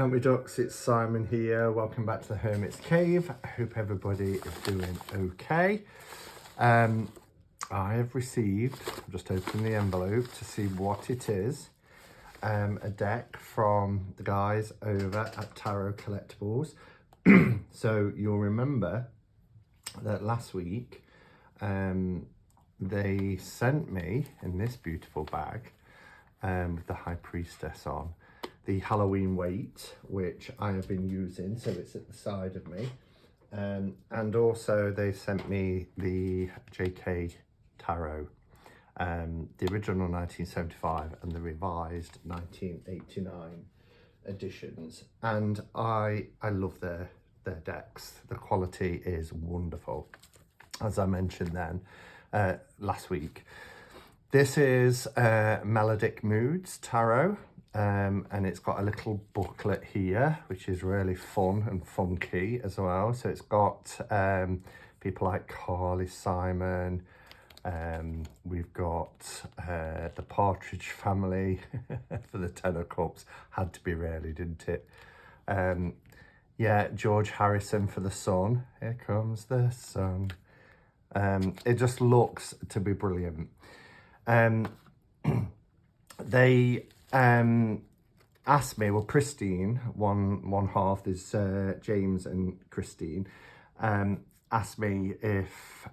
my ducks, it's Simon here. Welcome back to the Hermit's Cave. I hope everybody is doing okay. I have received, I've just opened the envelope to see what it is. A deck from the guys over at Tarot Collectibles. So you'll remember that last week they sent me in this beautiful bag with the High Priestess on the Halloween weight, which I have been using, so it's at the side of me, and also they sent me the JK Tarot, the original 1975 and the revised 1989 editions, and I love their decks. The quality is wonderful, as I mentioned then last week. This is Melodic Moods Tarot, and it's got a little booklet here, which is really fun and funky as well. So it's got people like Carly Simon, we've got the Partridge Family for the Ten of Cups. Had to be really, didn't it? Yeah, George Harrison for the Sun. Here comes the sun. It just looks to be brilliant. They asked me, well, Christine, one half is James and Christine, asked me if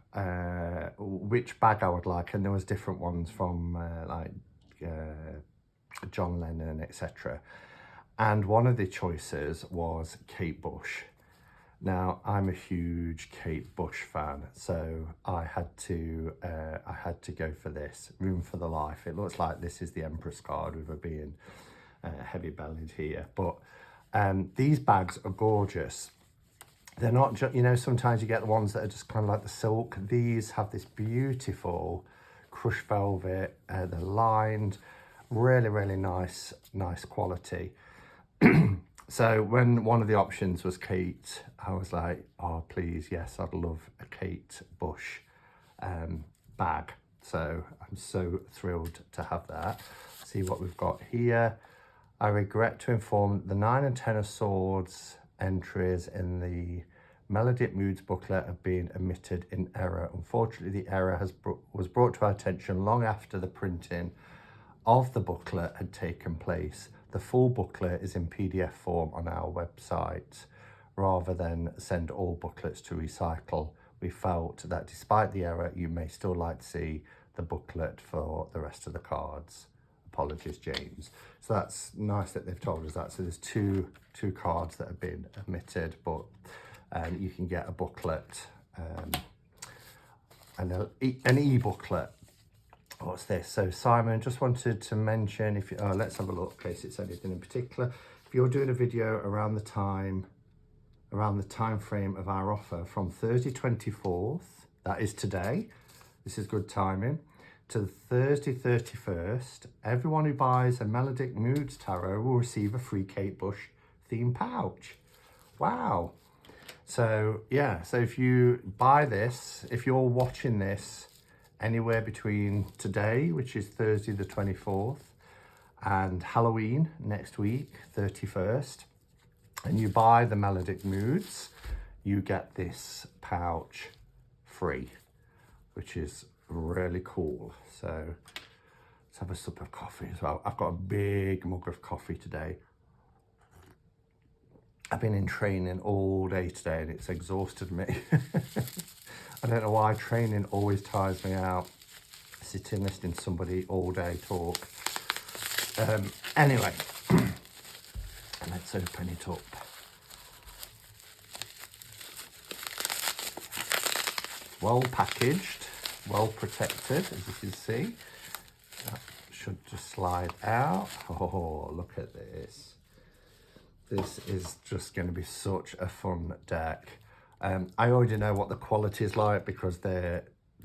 which bag I would like, and there was different ones from like John Lennon, etc. And one of the choices was Kate Bush. Now, I'm a huge Kate Bush fan, so I had to go for this. Room for the Life. It looks like this is the Empress card with her being heavy-bellied here. But these bags are gorgeous. They're not just, you know, sometimes you get the ones that are just kind of like the silk. These have this beautiful crushed velvet. They're lined. Really, really nice quality. So when one of the options was Kate, I was like, oh, please, yes, I'd love a Kate Bush bag. So I'm so thrilled to have that. See what we've got here. I regret to inform the 9 and 10 of Swords entries in the Melodic Moods booklet have been omitted in error. Unfortunately, the error was brought to our attention long after the printing of the booklet had taken place. The full booklet is in PDF form on our website. Rather than send all booklets to recycle, we felt that despite the error, you may still like to see the booklet for the rest of the cards. Apologies, James. So that's nice that they've told us that. So there's two cards that have been omitted, but you can get a booklet and an e-booklet. What's this? So Simon just wanted to mention, if you, let's have a look in case it's anything in particular. If you're doing a video around the time frame of our offer from Thursday 24th, that is today, this is good timing, to Thursday 31st, everyone who buys a Melodic Moods Tarot will receive a free Kate Bush theme pouch. Wow. So yeah, so if you buy this, if you're watching this anywhere between today, which is Thursday the 24th, and Halloween next week, 31st, and you buy the Melodic Moods, you get this pouch free, which is really cool. So let's have a sip of coffee as well. I've got a big mug of coffee today. I've been in training all day today and it's exhausted me. I don't know why training always tires me out. Sitting listening to somebody all day talk. Anyway, let's open it up. Well packaged, well protected, as you can see. That should just slide out. Oh, look at this. This is just going to be such a fun deck. I already know what the quality is like because their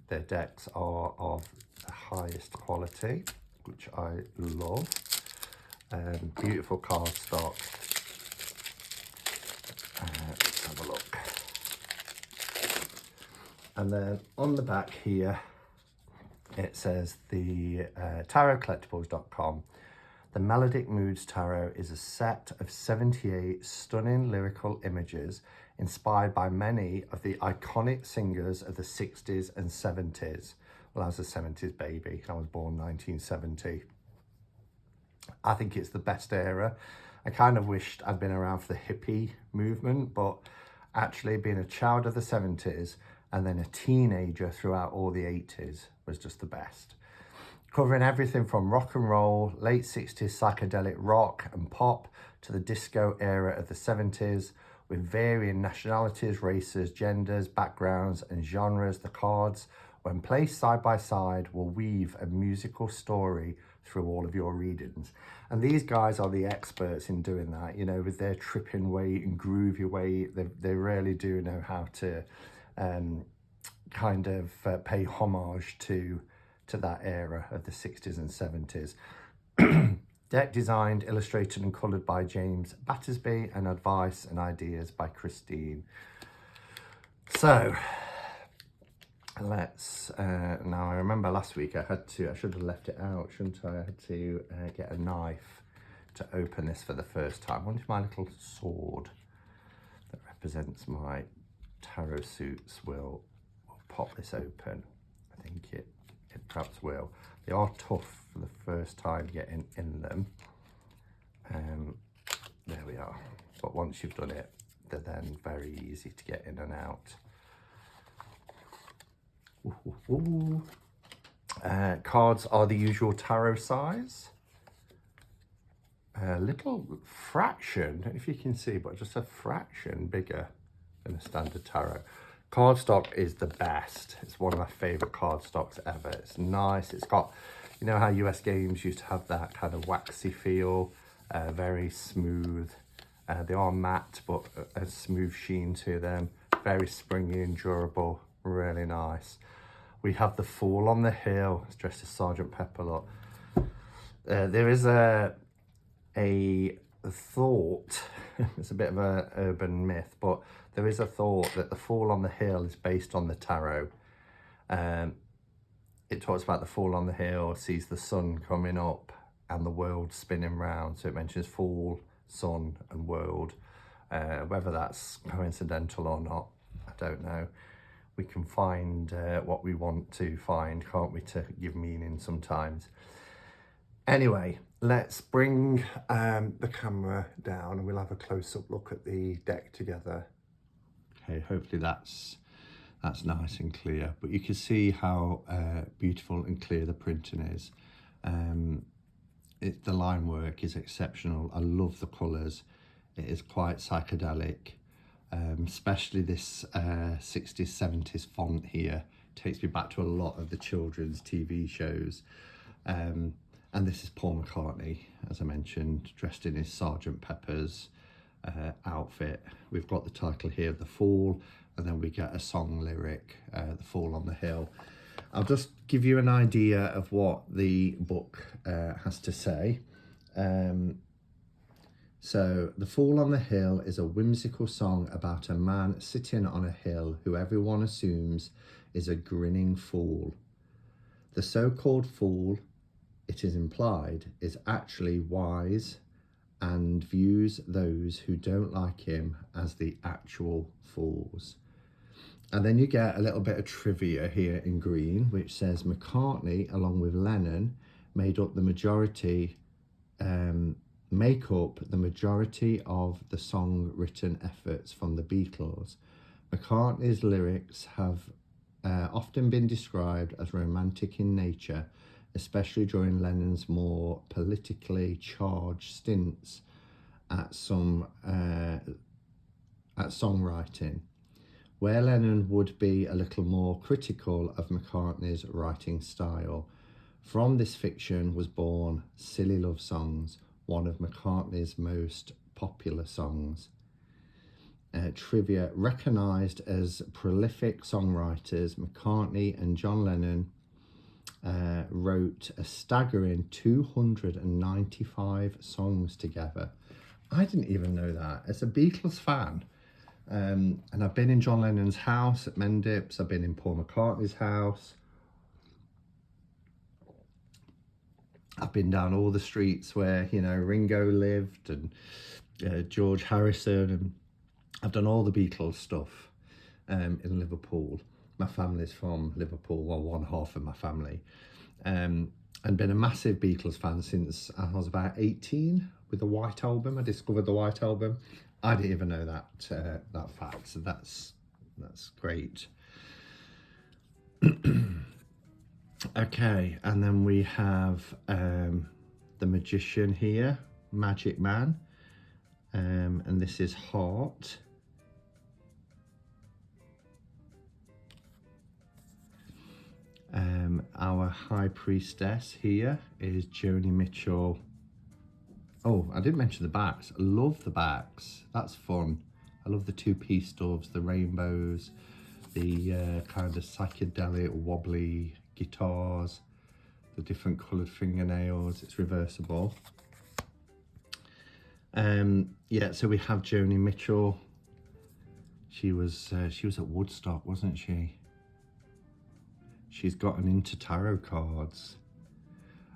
decks are of the highest quality, which I love. Beautiful cardstock. Let's have a look. And then on the back here, it says the tarotcollectibles.com. The Melodic Moods Tarot is a set of 78 stunning lyrical images inspired by many of the iconic singers of the 60s and 70s. Well, I was a 70s baby. I was born 1970. I think it's the best era. I kind of wished I'd been around for the hippie movement, but actually being a child of the 70s and then a teenager throughout all the 80s was just the best. Covering everything from rock and roll, late 60s psychedelic rock and pop to the disco era of the 70s, with varying nationalities, races, genders, backgrounds and genres. The cards, when placed side by side, will weave a musical story through all of your readings. And these guys are the experts in doing that, you know, with their tripping weight and groovy weight. They really do know how to kind of pay homage to that era of the 60s and 70s. Deck designed, illustrated and coloured by James Battersby, and advice and ideas by Christine. So let's, now I remember last week I should have left it out, shouldn't I? I had to get a knife to open this for the first time. I wonder if my little sword that represents my tarot suits will pop this open. I think it perhaps will. They are tough for the first time getting in them. There we are. But once you've done it, they're then very easy to get in and out. Cards are the usual tarot size. A little fraction, I don't know if you can see, but just a fraction bigger than a standard tarot. Cardstock is the best. It's one of my favorite cardstocks ever. It's nice. It's got, you know how US games used to have that kind of waxy feel, very smooth. They are matte, but a smooth sheen to them. Very springy and durable, really nice. We have the Fool on the Hill. It's dressed as Sergeant Pepper. Look. There is a thought, it's a bit of an urban myth, but there is a thought that the Fool on the Hill is based on the tarot. It talks about the Fool on the Hill sees the sun coming up and the world spinning round. So it mentions Fool, sun and world. Whether that's coincidental or not, I don't know. We can find what we want to find, can't we, to give meaning sometimes. Anyway, let's bring the camera down and we'll have a close-up look at the deck together. Okay, hopefully that's nice and clear, but you can see how beautiful and clear the printing is. The line work is exceptional. I love the colours. It is quite psychedelic, especially this 60s, 70s font here. Takes me back to a lot of the children's TV shows. And this is Paul McCartney, as I mentioned, dressed in his Sergeant Pepper's outfit. We've got the title here, The Fool, and then we get a song lyric, The Fool on the Hill. I'll just give you an idea of what the book has to say. So, The Fool on the Hill is a whimsical song about a man sitting on a hill who everyone assumes is a grinning fool. The so-called fool, it is implied, is actually wise and views those who don't like him as the actual fools. And then you get a little bit of trivia here in green, which says McCartney, along with Lennon, make up the majority of the song-written efforts from the Beatles. McCartney's lyrics have often been described as romantic in nature, especially during Lennon's more politically charged stints at songwriting, where Lennon would be a little more critical of McCartney's writing style. From this fiction was born Silly Love Songs, one of McCartney's most popular songs. Trivia: recognised as prolific songwriters, McCartney and John Lennon wrote a staggering 295 songs together. I didn't even know that. As a Beatles fan, and I've been in John Lennon's house at Mendips, I've been in Paul McCartney's house, I've been down all the streets where, you know, Ringo lived, and George Harrison, and I've done all the Beatles stuff in Liverpool. My family's from Liverpool, well, one half of my family, and been a massive Beatles fan since I was about 18 with the White Album. I discovered the White Album. I didn't even know that that fact, so that's great. Okay, and then we have the Magician here, Magic Man, and this is Heart. Our High Priestess here is Joni Mitchell. Oh, I didn't mention the backs. I love the backs. That's fun. I love the two-piece stuffs, the rainbows, the kind of psychedelic wobbly guitars, the different coloured fingernails. It's reversible. Yeah, so we have Joni Mitchell. She was at Woodstock, wasn't she? She's gotten into tarot cards.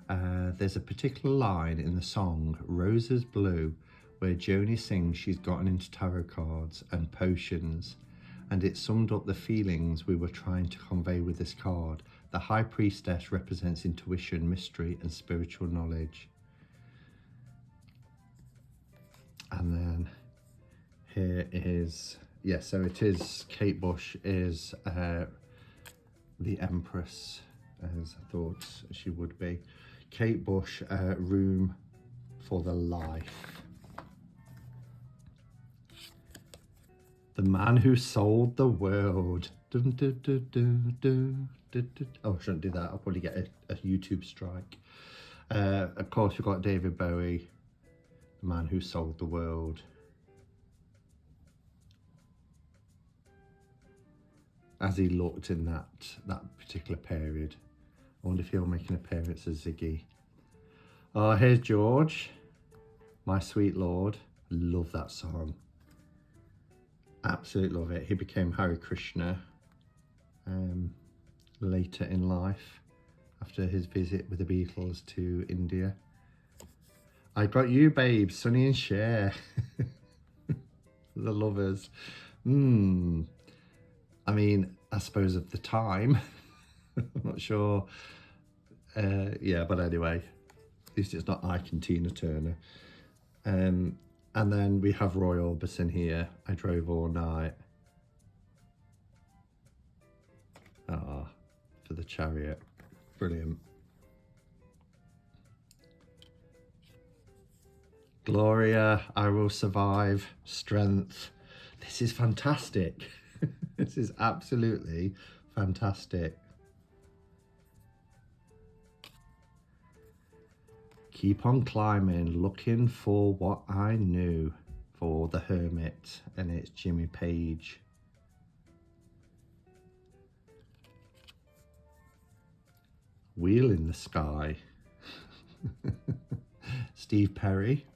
There's a particular line in the song Roses Blue where Joni sings she's gotten into tarot cards and potions, and it summed up the feelings we were trying to convey with this card. The High Priestess represents intuition, mystery, and spiritual knowledge. And then here is, yeah, so it is, Kate Bush is the Empress, as I thought she would be. Kate Bush, Room for the Life. The Man Who Sold the World. Dun, dun, dun, dun, dun, dun, dun. Oh, I shouldn't do that. I'll probably get a YouTube strike. Of course, we've got David Bowie, The Man Who Sold the World. As he looked in that particular period. I wonder if he'll make an appearance as Ziggy. Oh, here's George, My Sweet Lord. Love that song. Absolutely love it. He became Hare Krishna later in life after his visit with the Beatles to India. I got you, babe, Sonny and Cher. The lovers. I mean, I suppose of the time. I'm not sure. Yeah, but anyway, at least it's not Ike and Tina Turner. And then we have Roy Orbison here. I Drove All Night. Ah, for the Chariot. Brilliant. Gloria, I Will Survive. Strength. This is fantastic. This is absolutely fantastic. Keep on climbing, looking for what I knew, for The Hermit, and it's Jimmy Page. Wheel in the Sky. Steve Perry.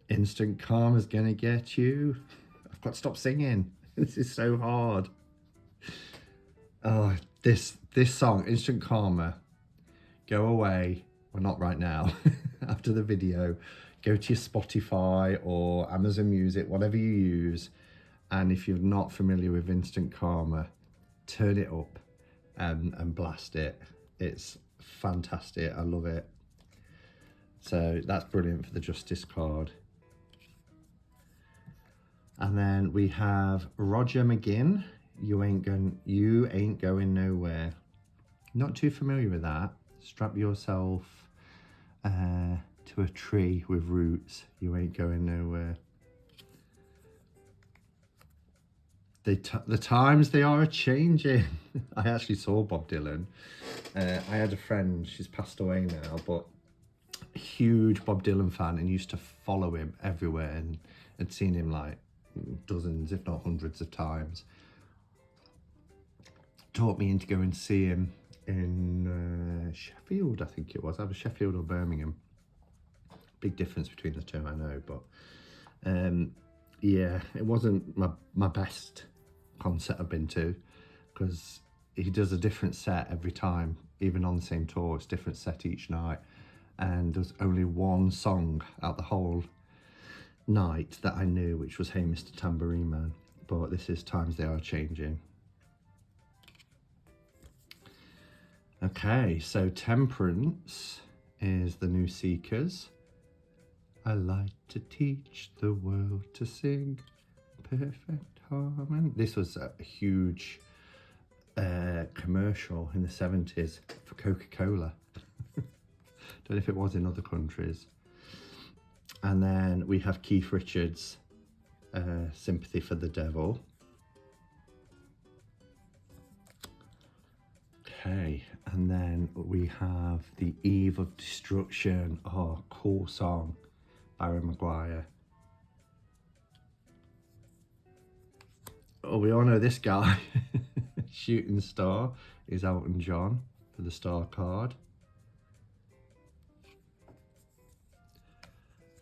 Instant Karma's Gonna Get You. I've got to stop singing. This is so hard. Oh, this song, Instant Karma. Go away. Well, not right now. After the video, go to your Spotify or Amazon Music, whatever you use. And if you're not familiar with Instant Karma, turn it up and blast it. It's fantastic. I love it. So that's brilliant for the Justice card. And then we have Roger McGinn. You ain't going nowhere. Not too familiar with that. Strap yourself to a tree with roots. You ain't going nowhere. The times they are a-changing. I actually saw Bob Dylan. I had a friend, she's passed away now, but a huge Bob Dylan fan, and used to follow him everywhere, and had seen him like dozens, if not hundreds of times. Taught me into going to see him in Sheffield, I think it was. Either Sheffield or Birmingham. Big difference between the two, I know, but yeah, it wasn't my best concert I've been to, because he does a different set every time, even on the same tour. It's different set each night, and there's only one song out the whole night that I knew, which was Hey Mr. Tambourine Man, but this is Times They Are Changing. Okay, so Temperance is the New Seekers. I like to teach the world to sing perfect harmony. This was a huge commercial in the 70s for Coca-Cola. Don't know if it was in other countries. And then we have Keith Richards, Sympathy for the Devil. Okay, and then we have The Eve of Destruction. Oh, cool song, Barry Maguire. Oh, we all know this guy. Shooting Star is Elton John for the Star card.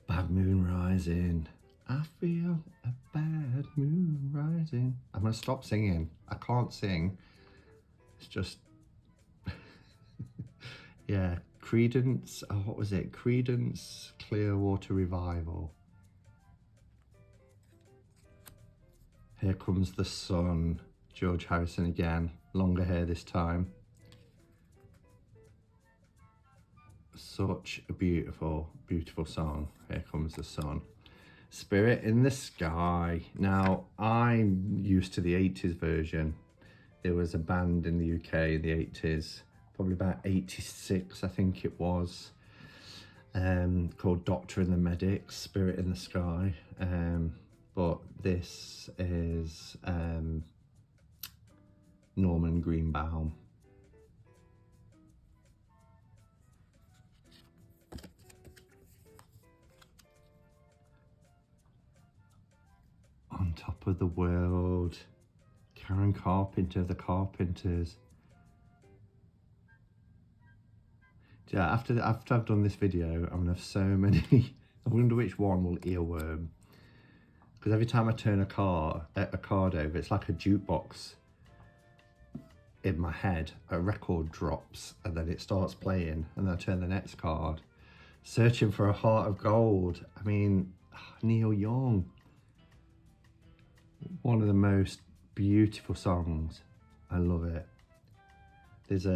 Bad Moon Rising. I feel a bad moon rising. I'm gonna stop singing. I can't sing. It's just yeah, Creedence, oh, what was it? Creedence Clearwater Revival. Here Comes the Sun, George Harrison again, longer hair this time. Such a beautiful, beautiful song, Here Comes the Sun. Spirit in the Sky. Now, I'm used to the 80s version. There was a band in the UK in the 80s, probably about 86, I think it was, called Doctor and the Medics, Spirit in the Sky. But this is Norman Greenbaum. On Top of the World, Karen Carpenter, The Carpenters. Yeah, after I've done this video, I'm gonna have so many. I wonder which one will earworm. Because every time I turn a card over, it's like a jukebox in my head. A record drops and then it starts playing, and then I turn the next card. Searching for a Heart of Gold. I mean, Neil Young. One of the most beautiful songs. I love it. There's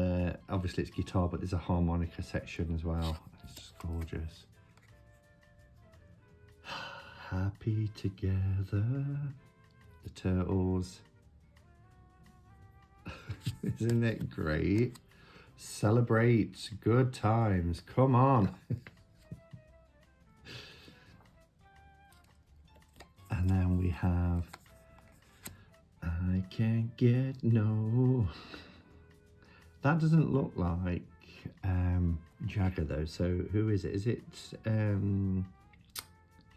obviously it's guitar, but there's a harmonica section as well. It's just gorgeous. Happy Together, the Turtles. Isn't it great? Celebrate good times, come on. And then we have I Can't Get No. That doesn't look like Jagger though, so who is it? Is it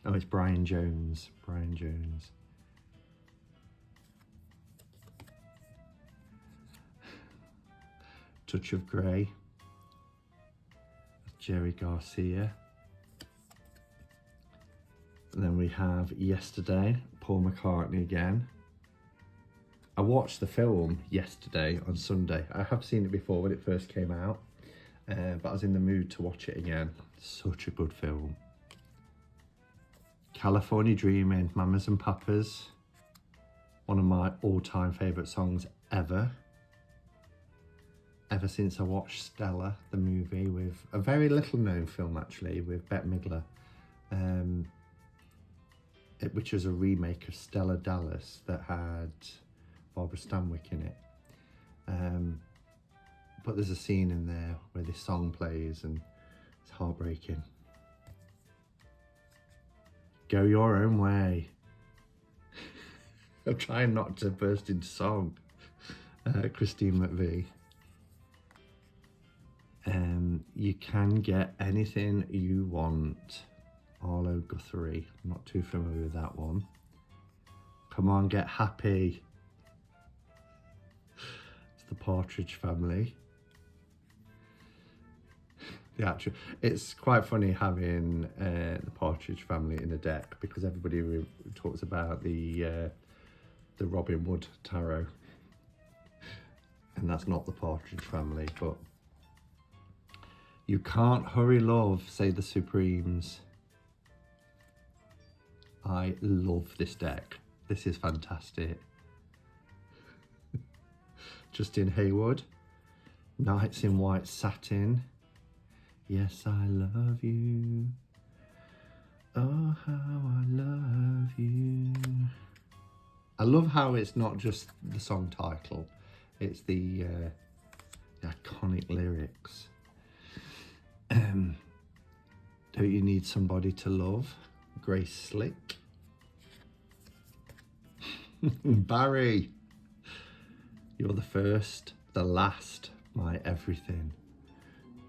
oh, it's Brian Jones. Brian Jones. Touch of Grey. Jerry Garcia. And then we have Yesterday, Paul McCartney again. I watched the film yesterday on Sunday. I have seen it before when it first came out, but I was in the mood to watch it again. Such a good film. California Dreaming, Mamas and Papas. One of my all-time favourite songs ever. Ever since I watched Stella, the movie, with a very little known film actually, with Bette Midler, which was a remake of Stella Dallas that had Barbara Stanwyck in it. But there's a scene in there where this song plays and it's heartbreaking. Go Your Own Way. I'm trying not to burst into song. Christine McVie. You Can Get Anything You Want. Arlo Guthrie. I'm not too familiar with that one. Come On, Get Happy. It's the Partridge Family. It's quite funny having the Partridge Family in a deck, because everybody talks about the Robin Wood tarot. And that's not the Partridge Family, but you can't hurry love, say the Supremes. I love this deck. This is fantastic. Justin Hayward, Knights in White Satin. Yes, I love you. Oh, how I love you. I love how it's not just the song title, it's the iconic lyrics. Don't you need somebody to love? Grace Slick. Barry, you're the first, the last, my everything.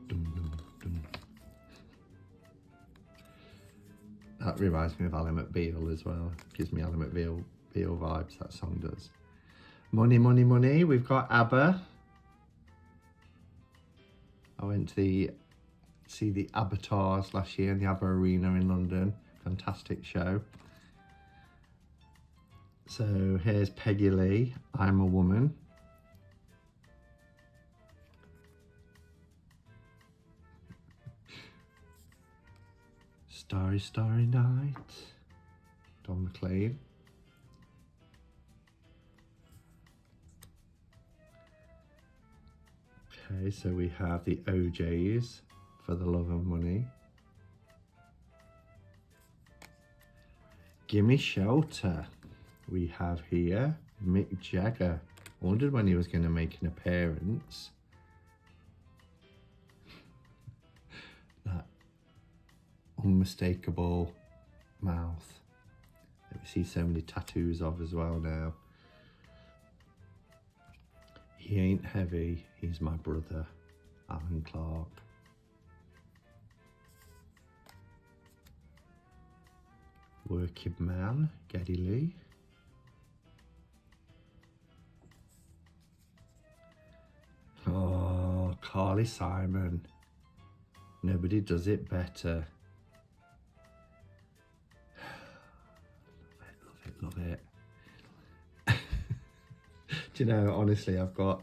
Dum, dum, dum. That reminds me of Ally McBeal as well. Gives me Ally McBeal vibes, that song does. Money, money, money. We've got ABBA. I went to see the Abattoirs last year in the ABBA Arena in London. Fantastic show. So here's Peggy Lee, I'm a Woman. Starry, Starry Night, Don McLean. Okay, so we have the OJs, For the Love of Money. Gimme Shelter. We have here Mick Jagger. I wondered when he was going to make an appearance. That unmistakable mouth that we see so many tattoos of as well now. He ain't heavy, he's my brother, Alan Clark. Working Man, Geddy Lee. Oh, Carly Simon. Nobody does it better. Love it. Do you know, honestly, I've got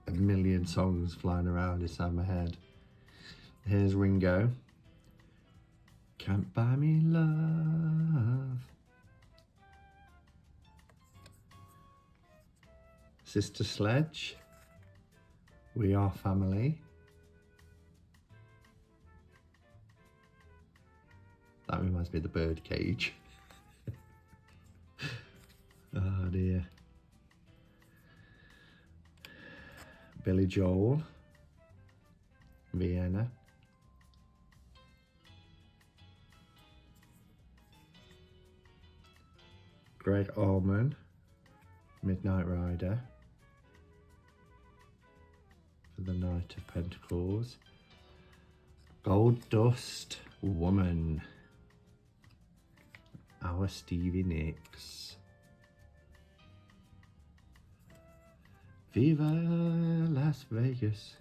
a million songs flying around inside my head. Here's Ringo. Can't buy me love. Sister Sledge. We Are Family. That reminds me of the Birdcage. Oh dear. Billy Joel. Vienna. Greg Allman. Midnight Rider. For the Knight of Pentacles. Gold Dust Woman. Our Stevie Nicks. Viva Las Vegas.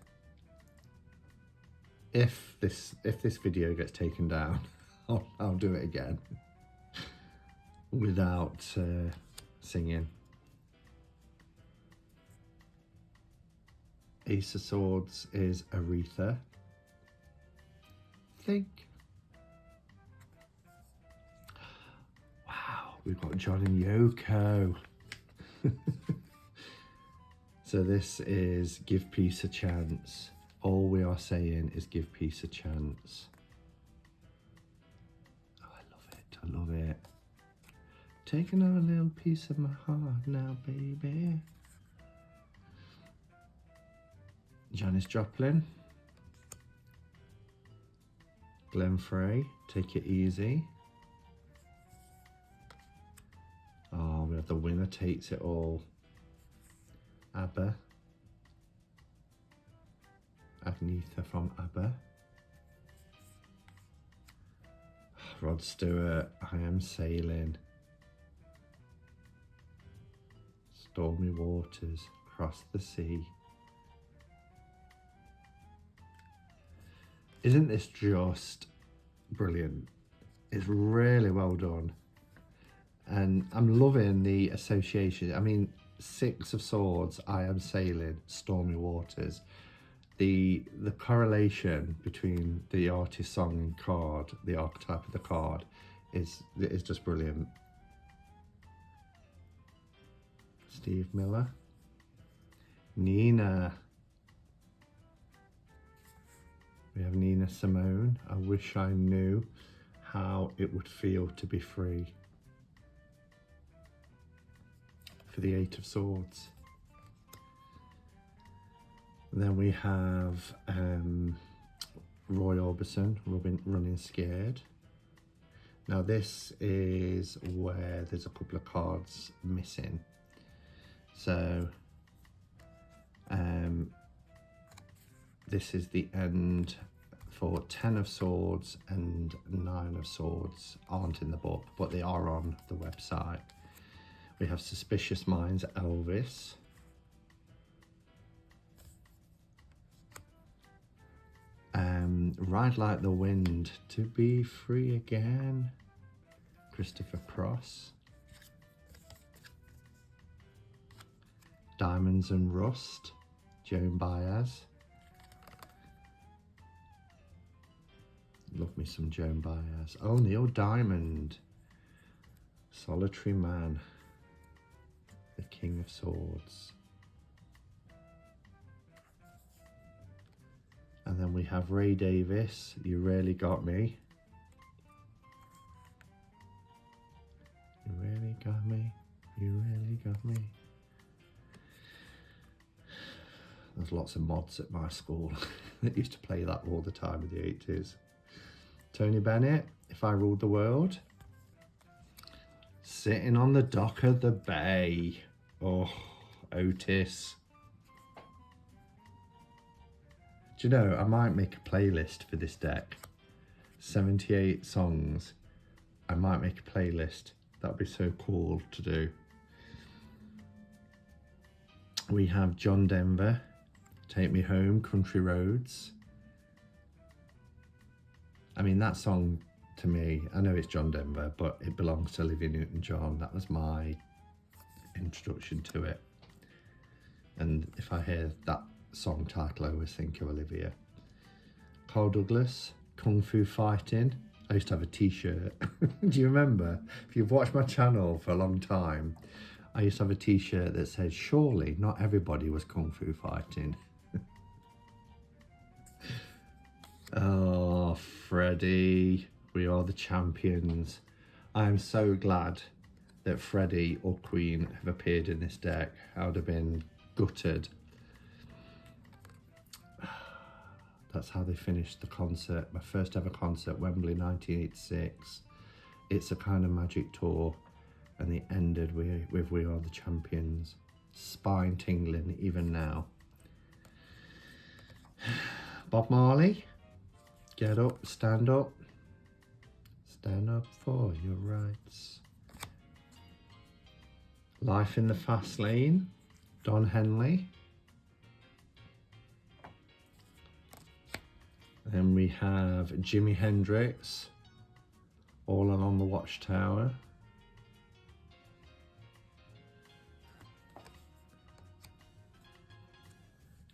If this video gets taken down, I'll do it again without singing. Ace of Swords is Aretha. Think. Wow, we've got John and Yoko. So this is Give Peace a Chance. All we are saying is give peace a chance. Oh, I love it, I love it. Taking on a little piece of my heart now, baby. Janis Joplin. Glenn Frey, Take It Easy. Oh, we have The Winner Takes It All. ABBA. Agnetha from ABBA. Rod Stewart, I Am Sailing. Stormy Waters, Across the Sea. Isn't this just brilliant? It's really well done. And I'm loving the association. I mean, Six of Swords, I Am Sailing, Stormy Waters. The correlation between the artist, song and card, the archetype of the card, is just brilliant. Steve Miller. Nina. We have Nina Simone. I wish I knew how it would feel to be free. For the Eight of Swords. And then we have Roy Orbison, Running Scared. Now this is where there's a couple of cards missing. So this is the end for 10 of Swords and 9 of Swords aren't in the book, but they are on the website. We have Suspicious Minds, Elvis. Ride Like the Wind, To Be Free Again, Christopher Cross. Diamonds and Rust, Joan Baez. Love me some Joan Baez. Oh, Neil Diamond, Solitary Man, The King of Swords. And then we have Ray Davis, You Really Got Me. You really got me, you really got me. There's lots of mods at my school that used to play that all the time in the 80s. Tony Bennett, If I Ruled the World. Sitting on the Dock of the Bay. Oh, Otis. Do you know, I might make a playlist for this deck. 78 songs. I might make a playlist. That'd be so cool to do. We have John Denver, Take Me Home, Country Roads. I mean, that song to me, I know it's John Denver, but it belongs to Olivia Newton-John. That was my introduction to it. And if I hear that song title, I always think of Olivia. Carl Douglas, Kung Fu Fighting. I used to have a t-shirt. Do you remember? If you've watched my channel for a long time, I used to have a t-shirt that said, surely not everybody was Kung Fu Fighting. Oh, Freddie, we are the champions. I am so glad that Freddie or Queen have appeared in this deck. I would have been gutted. That's how they finished the concert. My first ever concert, Wembley 1986. It's a Kind of Magic tour. And they ended with We Are the Champions. Spine tingling even now. Bob Marley. Get up, stand up. Stand up for your rights. Life in the Fast Lane. Don Henley. Then we have Jimi Hendrix, All Along the Watchtower.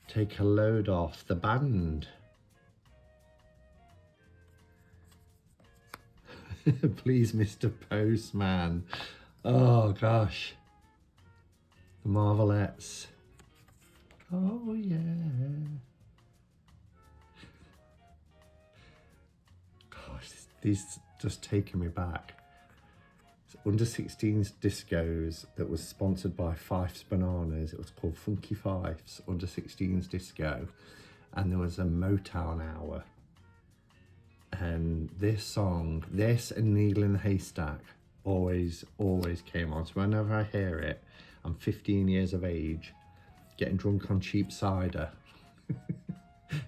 Take a Load Off, the band. Please, Mr. Postman. Oh gosh. The Marvelettes. Oh yeah. These just taking me back. It's under 16s discos that was sponsored by Fife's Bananas. It was called Funky Fife's under 16s disco, and there was a Motown hour. And this song, this and Needle in the Haystack, always came on. So whenever I hear it, I'm 15 years of age, getting drunk on cheap cider,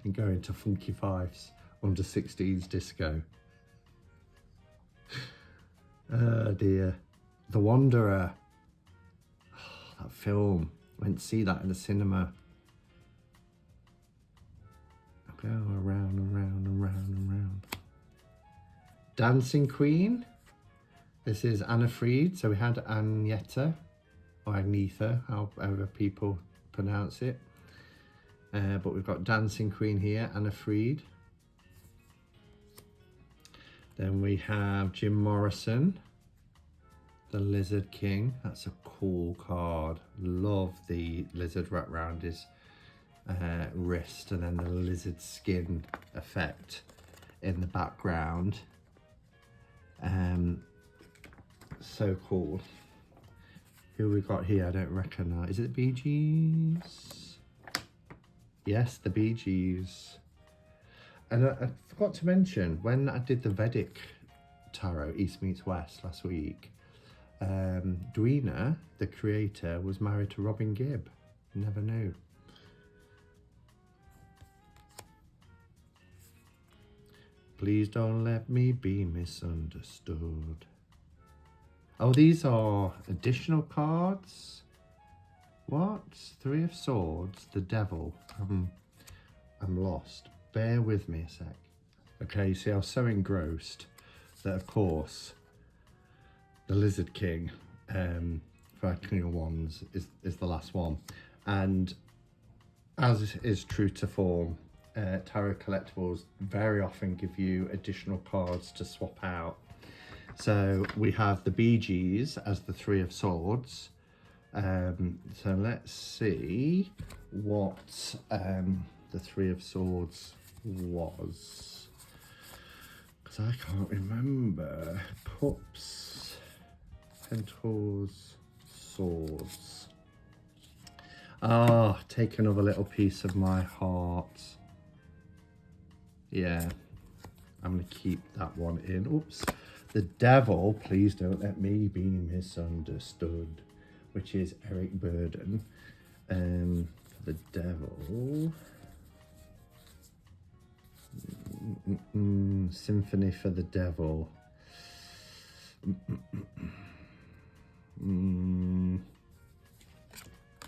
and going to Funky Fife's under 16s disco. Oh dear. The Wanderer. Oh, that film. Went to see that in the cinema. I'll go around and round and round and round. Dancing Queen. This is Anna Fried. So we had Agneta. or Agnetha, however people pronounce it. But we've got Dancing Queen here, Anna Fried. Then we have Jim Morrison, the Lizard King. That's a cool card. Love the lizard wrapped around his wrist, and then the lizard skin effect in the background. So cool. Who we got here? I don't recognise. Is it the Bee Gees? Yes, the Bee Gees. And I forgot to mention, when I did the Vedic Tarot, East Meets West, last week, Dweena, the creator, was married to Robin Gibb. Never knew. Please don't let me be misunderstood. Oh, these are additional cards. What? Three of Swords, the Devil. I'm lost. Bear with me a sec. Okay, you see, I was so engrossed that, of course, the Lizard King, for King of Wands, is the last one. And as is true to form, Tarot Collectibles very often give you additional cards to swap out. So we have the Bee Gees as the Three of Swords. So let's see what the Three of Swords was, because I can't remember. Cups, Pentacles, Swords. Ah, take another little piece of my heart. Yeah, I'm going to keep that one in. Oops. The Devil, Please Don't Let Me Be Misunderstood, which is Eric Burden. The Devil. Symphony for the Devil.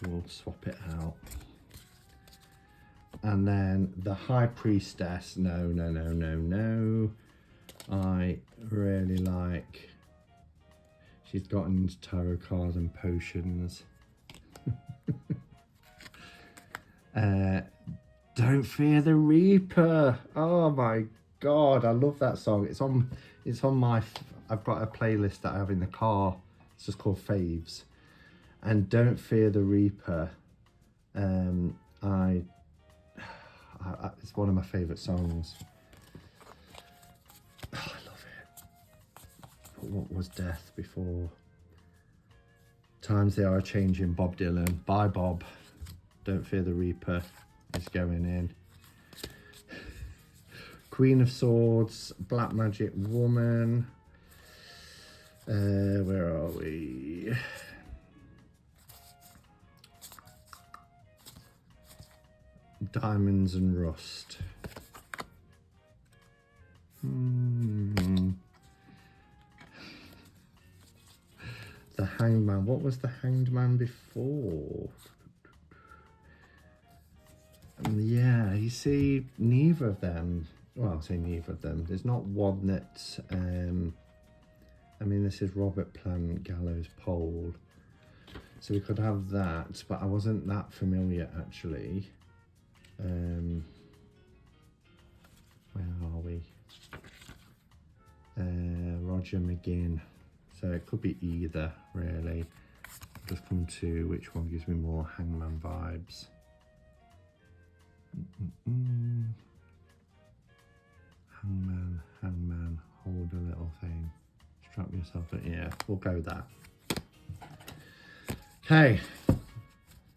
We'll swap it out. And then the High Priestess. No. I really like. She's got into tarot cards and potions. Don't Fear the Reaper. Oh my God, I love that song. It's on my, I've got a playlist that I have in the car. It's just called Faves. And Don't Fear the Reaper, it's one of my favourite songs. Oh, I love it. But what was Death before? Times They Are Changing, Bob Dylan. Bye, Bob. Don't Fear the Reaper is going in. Queen of Swords, Black Magic Woman. Where are we? Diamonds and Rust. The Hanged Man. What was the Hanged Man before? Yeah, you see, neither of them. Well, I'll say neither of them. There's not one that. I mean, this is Robert Plant, Gallows Pole. So we could have that, but I wasn't that familiar actually. Where are we? Roger McGinn. So it could be either, really. Just come to which one gives me more Hangman vibes. Hangman, hold a little thing. Strap yourself in. Yeah, we'll go with that. Okay,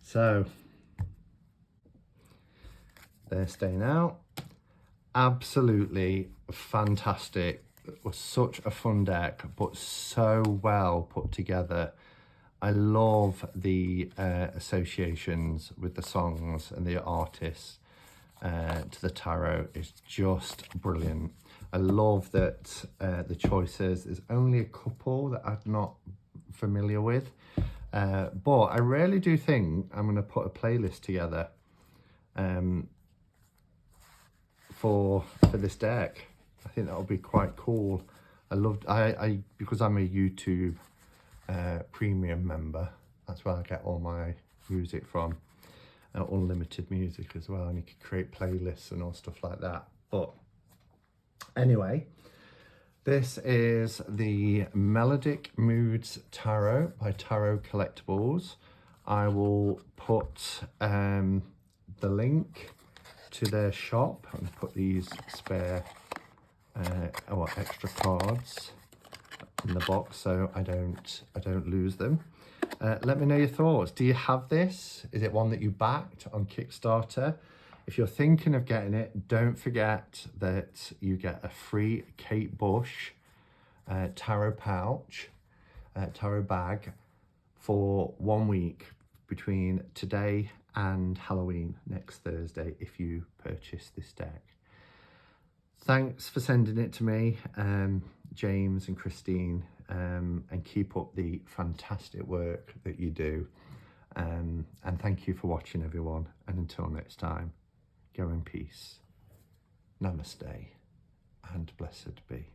so they're staying out. Absolutely fantastic. It was such a fun deck, but so well put together. I love the associations with the songs and the artists to the tarot. It's just brilliant. I love that the choices, there's only a couple that I'm not familiar with, but I really do think I'm going to put a playlist together for this deck. I think that would be quite cool. I loved, I because I'm a YouTube premium member, That's where I get all my music from. Unlimited music as well, and you can create playlists and all stuff like that. But anyway, this is the Melodic Moods Tarot by Tarot Collectibles. I will put the link to their shop and put these spare extra cards in the box so I don't lose them. Let me know your thoughts. Do you have this? Is it one that you backed on Kickstarter? If you're thinking of getting it, don't forget that you get a free Kate Bush tarot pouch, tarot bag for 1 week between today and Halloween next Thursday if you purchase this deck. Thanks for sending it to me, James and Christine, and keep up the fantastic work that you do. And thank you for watching, everyone. And until next time, go in peace. Namaste and blessed be.